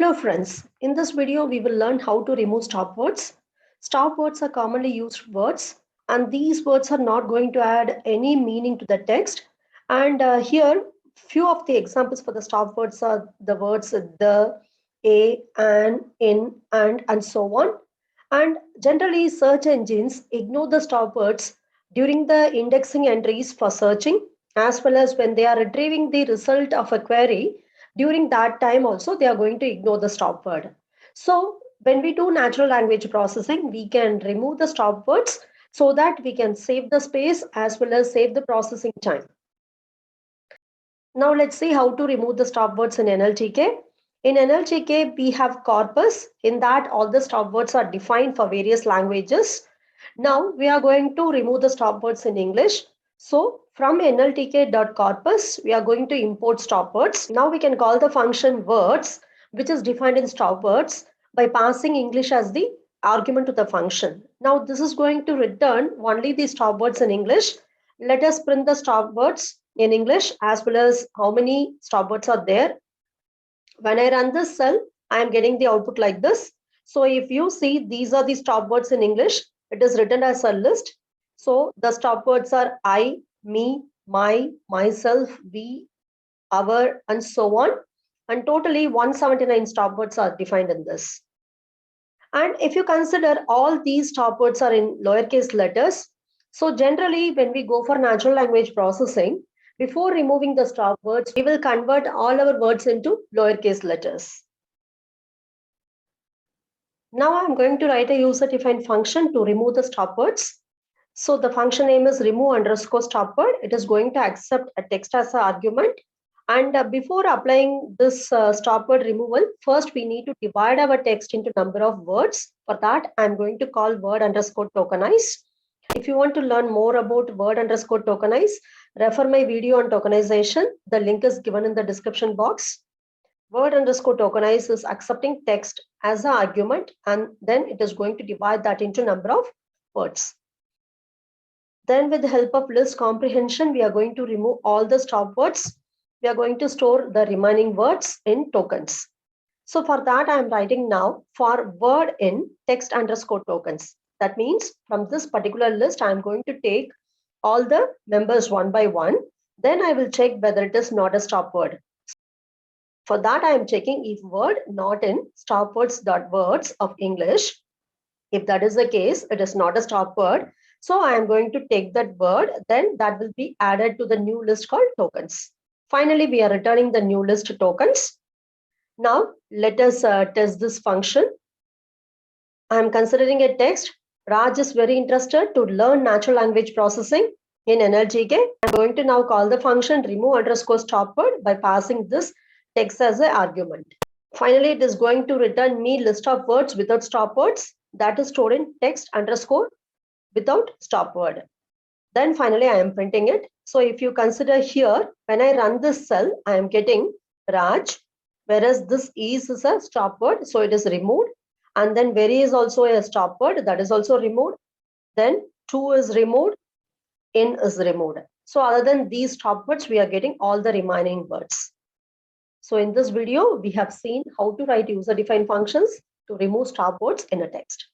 Hello friends, in this video we will learn how to remove stop words. Stop words are commonly used words and these words are not going to add any meaning to the text. And here few of the examples for the stop words are the words the, a, an, in, and so on. And generally search engines ignore the stop words during the indexing entries for searching as well as when they are retrieving the result of a query. During that time also they are going to ignore the stop word. So when we do natural language processing, we can remove the stop words so that we can save the space as well as save the processing time. Now let's see how to remove the stop words in NLTK. In NLTK, we have corpus. In that, all the stop words are defined for various languages. Now we are going to remove the stop words in English. So from nltk.corpus, we are going to import stop words. Now we can call the function words, which is defined in stop words, by passing English as the argument to the function. Now this is going to return only the stop words in English. Let us print the stop words in English as well as how many stop words are there. When I run this cell, I am getting the output like this. So if you see, these are the stop words in English. It is written as a list. So the stop words are I, me, my, myself, we, our, and so on. And totally 179 stop words are defined in this. And if you consider all these stop words are in lowercase letters, so generally when we go for natural language processing, before removing the stop words, we will convert all our words into lowercase letters. Now I'm going to write a user-defined function to remove the stop words. So the function name is remove_stop word. It is going to accept a text as an argument. And before applying this stop word removal, first we need to divide our text into number of words. For that, I'm going to call word_tokenize. If you want to learn more about word_tokenize, refer my video on tokenization. The link is given in the description box. Word_tokenize is accepting text as an argument, and then it is going to divide that into number of words. Then with the help of list comprehension, we are going to remove all the stop words. We are going to store the remaining words in tokens. So for that, I am writing now for word in text_tokens. That means from this particular list, I am going to take all the members one by one. Then I will check whether it is not a stop word. For that, I am checking if word not in stop words.words of English. If that is the case, it is not a stop word. So I am going to take that word, then that will be added to the new list called tokens. Finally, we are returning the new list tokens. Now, let us test this function. I am considering a text. Raj is very interested to learn natural language processing in NLTK. I am going to now call the function remove_stop word by passing this text as an argument. Finally, it is going to return me list of words without stop words that is stored in text_ without stop word. Then finally, I am printing it. So if you consider here, when I run this cell, I am getting Raj, whereas this is a stop word, so it is removed. And then very is also a stop word, that is also removed. Then to is removed, in is removed. So other than these stop words, we are getting all the remaining words. So in this video, we have seen how to write user-defined functions to remove stop words in a text.